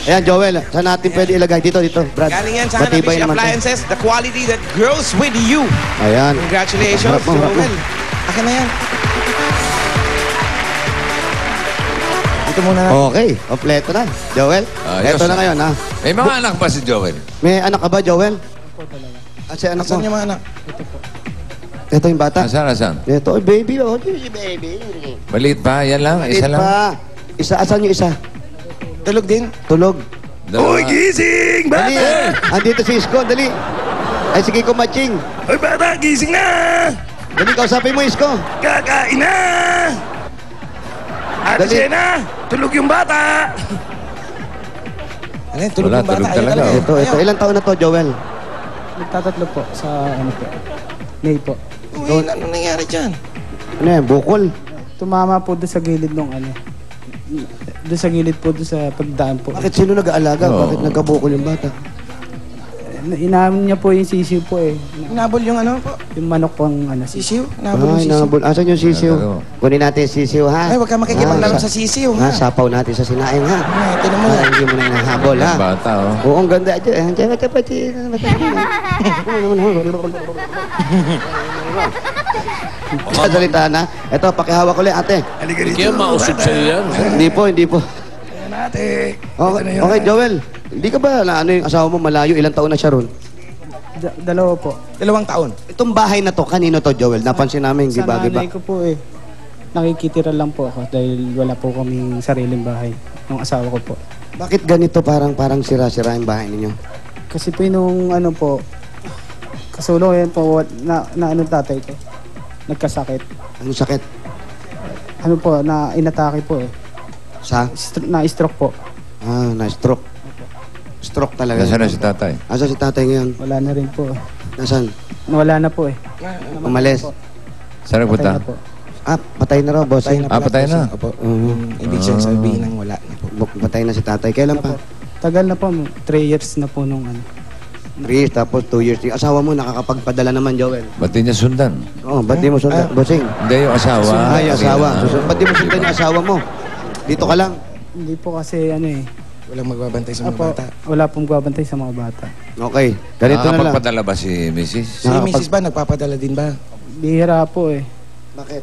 Ayan, Joel. Saan natin pwede ilagay? Dito, Brad. Galing yan sa Hanabishi Appliances. The quality that grows with you. Ayan. Congratulations, Joel. Akin na yan. Dito muna na. Okay, kompleto na. Joel, eto na ngayon, ha? May mga anak ba si Joel? May anak ka ba, Joel? Kasi anak mo? Asan yung mga anak? Ito yung bata? Asan? Ito, baby, oh. Baby. Maliit pa? Yan lang? Isa lang? Isa, asan yung isa? Tulog din. Tulog. Uy, gising! Dali, andito si Isko, dali. Ay, sige ko matching. Uy, bata, gising na! Dali, kausapin mo, Isko. Kakain na! Ate Dali. Jenna, tulog yung bata! Ano yun, tulog Wala, yung bata? tulog Ayun talaga. Ito. Ilang taon na to, Joel? Nagtatatlo po sa ano po. May po. Uy, ano nangyari dyan? Ano yan, bukol? Tumama po doon sa gilid ng ano. Doon sa gilid po doon sa pagdaan po. Bakit sino nag-aalaga? Oo. Bakit nagkabukol yung bata? Inamin niya po yung sisiw po eh. Nabol yung ano po? Yung manok pong ano. Sisiw? Nabol yung Ay, sisiw? nabul. Asan yung sisiw? Ano? Kunin natin yung sisiw, ha? Ay, huwag ka makikipaglaro Ah, sa sisiw, ha? Sapaw natin sa sinaing, ha? Ay, tinan mo Para na. hindi mo na hinahabol, ha? Yung bata, oh. Oo, ang ganda. Sasalita na. Ito, pakihawak ulit, ate. Halika dito. Kaya mausog sa'yo yan. Hindi po. Ayan, ate. Okay, Joel. Hindi ka ba na ano yung asawa mo malayo? Ilang taon na siya ron? Dalawa po. 2 taon. Itong bahay na to, kanino to, Joel? Napansin namin, Sa giba-giba. nanay ko po eh. Nakikitira lang po ako dahil wala po kaming sariling bahay ng asawa ko po. Bakit ganito parang sira-sira yung bahay ninyo? Kasi po nung ano po, kasulo yan po na ano tatay ko. Nagkasakit. Anong sakit? Ano po, na inatake po eh. Sa? Na-stroke po. Ah, na-stroke. Stroke talaga. Nasaan na si tatay? Asa si tatay ngayon? Wala na rin po. Nasaan? Nawala na po eh. Umalis? Saan nagpunta? Patay na po. Ah, patay na raw, boss. Patay na. Opo. Ibig siyang sabihin ng wala na po. Patay na si tatay. Kailan pa? Tagal na po. 3 years na po nung ano. 3 years, tapos 2 years. Yung asawa mo nakakapagpadala naman, Joel. Ba't di niya sundan? Oo, ba't di mo sundan? Bossing. Hindi, yung asawa. Ay, asawa. Ba't di mo sundan yung asawa mo? Dito ka lang. Hindi po kasi ano eh. Walang magbabantay sa mga Opo, bata. wala pong babantay sa mga bata. Okay, ganito na lang. Nakakapagpadala ba si Mrs.? Si Mrs. ba, nagpapadala din ba? Bihira po eh. Bakit?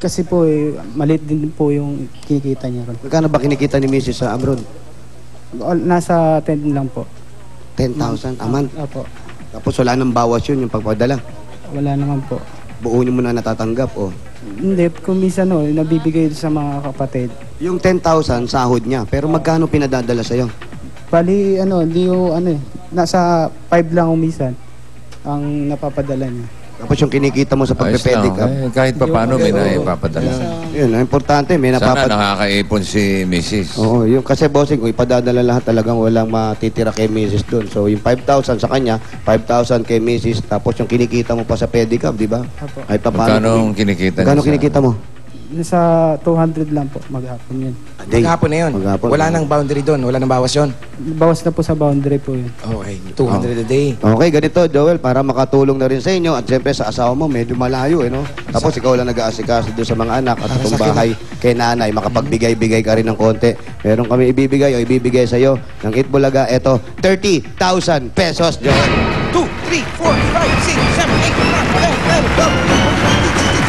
Kasi po eh, maliit din po yung kinikita niya ron. Magkano ba kinikita ni Mrs. sa abroad? Nasa 10 lang po. 10,000 a month. Opo. Tapos wala nang bawas yun, yung pagpadala. Wala naman po. Buunin mo na natatanggap, oh. Hindi, kung minsan no, nabibigay sa mga kapatid. Yung 10,000, sahod niya. Pero magkano pinadadala sa'yo? Bali, ano, hindi yung ano eh. Nasa 5 lang minsan ang napapadala niya. Tapos yung kinikita mo sa Ayos pagpipedic lang. up. Kahit pa paano may naipapadala. Yun, ang importante, may Sana napapadala. nakakaipon si Mrs. Oo, yung kasi bossing, kung ipadadala lahat talagang walang matitira kay Mrs. doon. So yung 5,000 sa kanya, 5,000 kay Mrs. Tapos yung kinikita mo pa sa pedicab, di ba? Opo. Kahit pa Magkano ang kinikita Magkano niya sa- kinikita mo? Nasa 200 lang po maghapon yun. Maghapon na yun. Maghapon. Wala nang boundary doon. Wala nang bawas yun. Bawas na po sa boundary po yun. Okay, 200 a day. Okay, ganito, Joel, para makatulong na rin sa inyo. At siyempre sa asawa mo, medyo malayo, eh, no? Tapos ikaw lang nag-aasikaso doon sa mga anak at Para itong sa bahay kay nanay, makapagbigay-bigay ka rin ng konti. Meron kami ibibigay o ibibigay sa'yo ng Itbulaga. Eto, 30,000 pesos, Joel. 2, 3, 4, 5, 6, 7, 8, 9, 10, 11,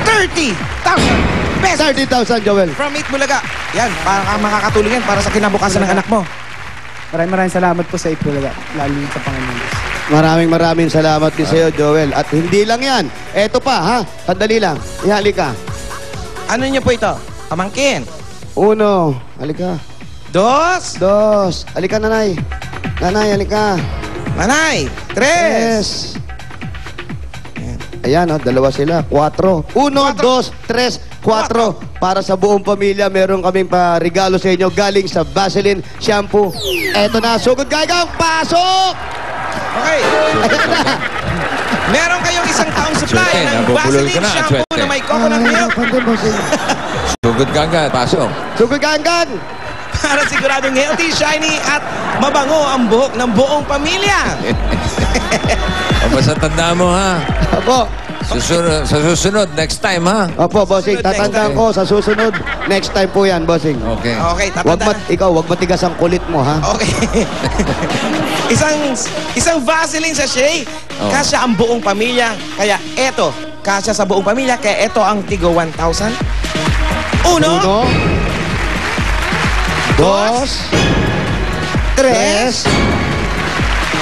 30,000 pesos 30,000, Joel. from Itbulaga. Yan, para makakatulong yan para sa kinabukasan ng anak mo. Maraming salamat po sa Itbulaga, lalo sa Panginoon Diyos. Maraming salamat din sa'yo, Joel. At hindi lang yan. Eto pa, ha? Sandali lang. Ihali ka. Ano niyo po ito? Pamangkin. 1, halika. 2, 2, halika, nanay. Nanay, halika. manay. 3. 3. Ayan, oh, dalawa sila. 4. 1, 2, 3, 4. Para sa buong pamilya, meron kaming regalo sa inyo galing sa Vaseline Shampoo. Eto na, sugod kaigang, pasok! Okay. Ayan na. Meron kayong isang taong supply Swerte, ng nabubulol Vaseline ka na, shampoo swerte. na may coconut milk Sugod ka agad. Pasok. Sugod kaigang! para siguradong healthy, shiny at mabango ang buhok ng buong pamilya. O basta tanda mo ha. Apo, Sa susunod, next time, ha? Opo, bossing. Susunod, next Tatandaan time. ko sa susunod. Next time po yan, bossing. Okay. Okay, Wag tatanda. wag matigas ang kulit mo, ha? Okay. isang Vaseline sachet. Oh. Kasya ang buong pamilya. Kaya eto, kasya sa buong pamilya. Kaya eto ang tigo 1,000. Uno, 1, 2, 3,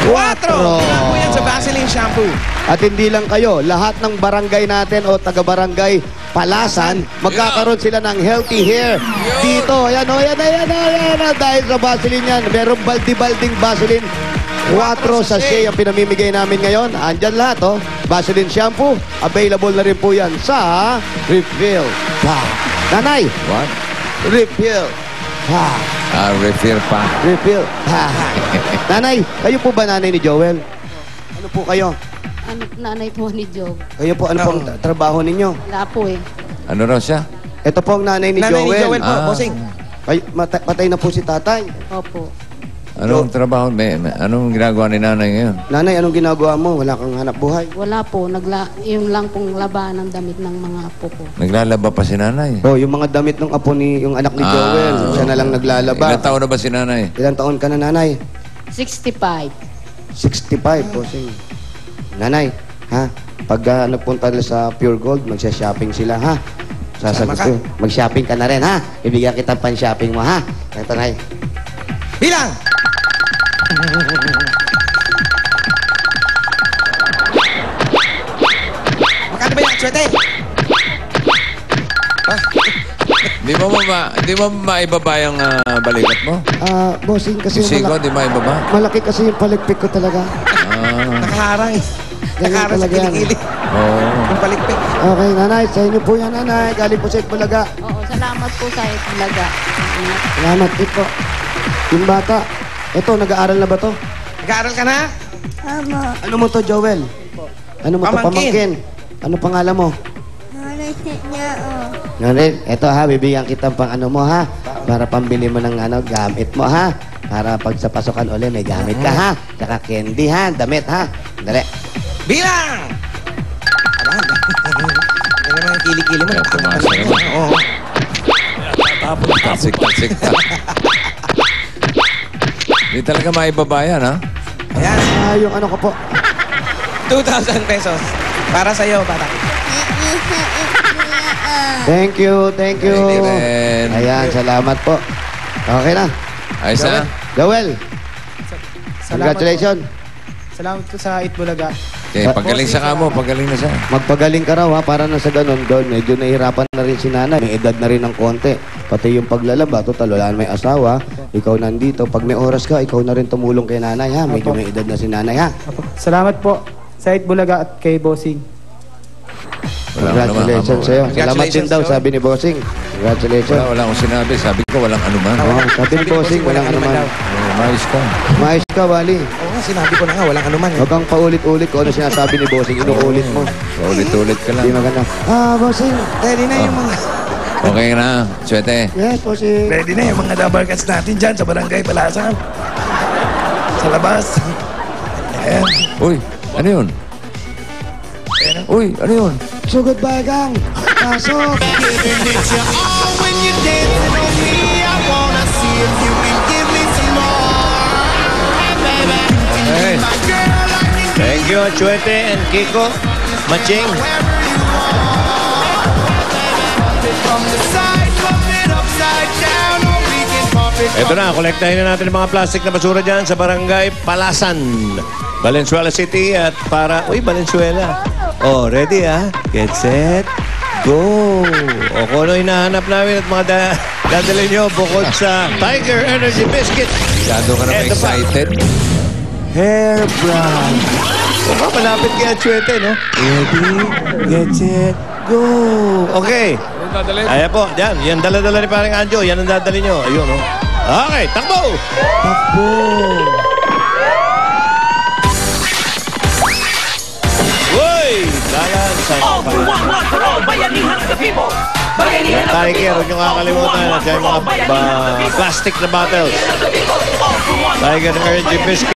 4. Wala po yan sa Vaseline shampoo. At hindi lang kayo, lahat ng barangay natin o taga-barangay Palasan, magkakaroon sila ng healthy hair. Dito, ayan o, ayan o. Dahil sa Vaseline yan, merong baldi-balding Vaseline. 4 sachet ang pinamimigay namin ngayon. Andyan lahat, oh. Vaseline shampoo, available na rin po yan sa Refill. Nanay, What? Refill. Refill pa. Refill. Nanay, kayo po ba nanay ni Joel? Ano po kayo? Ano, nanay po ni Job. Kayo po, ano pong trabaho ninyo? Wala po eh. Ano raw siya? Ito po ang nanay ni Nanay ni Joel. Joel po, bossing. Patay na po si tatay. Opo. Anong trabaho? Anong ginagawa ni nanay ngayon? Nanay, anong ginagawa mo? Wala kang hanap buhay. Wala po. Yung lang pong laba ng damit ng mga apo ko. Naglalaba pa si nanay. Oh, yung mga damit ng apo ni yung anak ni Joel, siya na lang naglalaba. Ilang taon na ba si nanay? Ilang taon ka na, nanay? 65. 65 po. Nanay, ha? Pag nagpunta nila sa Pure Gold, magsha-shopping sila, ha? Sama ka. Mag-shopping ka na rin, ha? Ibigyan kita pan-shopping mo, ha? Ito, nay. Bilang! Magkano ba yan, Chwete? Di mo maibaba yung balikat mo? Bossing, kasi Yung siko, di maibaba? malaki kasi yung paligpik ko talaga. Nakaharang eh. Ganyan Nakaharang sa talaga yan. kilikili. Oo. Yung palikpik. Okay, nanay. Sa inyo po yan, nanay. Galing po sa Itbulaga. Oo, salamat po sa itlaga. Salamat din po. Yung bata. Ito, nag-aaral na ba to? Nag-aaral ka na? Ano mo to, Joel? Ano mo to, Pamangkin. pamangkin? Ano pangalan mo? Nanay, eto ha, bibigyan kita pang ano mo ha. Para pambili mo ng ano, gamit mo ha. Para pag sa pasukan uli, may gamit ka ha. Saka candy ha, damit ha. Dali. Bilang! Ano naman ang kilikili mo? Kaya tumasa naman. Oo. Taksik ka. Di talaga maibaba yan, ha? Ayan, Yung ano ko po. 2,000 pesos. Para sa'yo, bata. Thank you, thank you. Thank you rin. Ayan, salamat po. Okay na. Ayos na? Joel, Salamat congratulations. po. Salamat po sa Itbulaga. Okay, pagaling sa kamo, pagaling na siya. Magpagaling ka raw ha, para na sa ganun doon. Medyo nahihirapan na rin si nanay. May edad na rin ng konti. Pati yung paglalaba, total, wala na may asawa. Ikaw nandito. Pag may oras ka, ikaw na rin tumulong kay nanay ha. Medyo may edad na si nanay ha. Salamat po sa Itbulaga at kay Bossing. Congratulations sa'yo. Salamat din Congratulations, daw, Joel. sabi ni Bossing. Congratulations. Wala akong sinabi. Sabi ko, walang anuman. Oo, sabi ni Bossing, walang anuman. Maayos ka. Maayos ka, Wally. Oo nga, sinabi ko na nga, walang anuman. Huwag kang paulit-ulit kung ano sinasabi ni Bossing. Inuulit mo. Ulit-ulit ka lang. Hindi maganda. Bossing. Ready na yung mga... Okay na, Chwete. Yes, Bossing. Ready na yung mga dabarkats natin dyan sa Barangay Palasan. Sa labas. Ayan. Uy, ano yun? Uy, ano yun? Sugod bagang. Pasok. Hey. Thank you, Chuete and Kiko. Maching. Ito na, kolektahin na natin ang mga plastic na basura dyan sa Barangay Palasan, Valenzuela City at para... Uy, Valenzuela. Oh, ready ah? Get set, go! O kung ano hinahanap namin at mga dadalhin nyo bukod sa Tiger Energy Biscuit. Masyado ka naman Eto pa. excited. Hair brush. O ka, malapit kaya Chuete, no? Ready, get set, go! Okay. Ayan po, yan. Yan dala-dala ni parang Anjo. Yan ang dadali nyo. Ayun, no? Okay, takbo! Takbo! Uy! Dalan sa Tiger, huwag nyo kakalimutan at yan yung mga plastic na bottles. Tiger Energy Biscuit.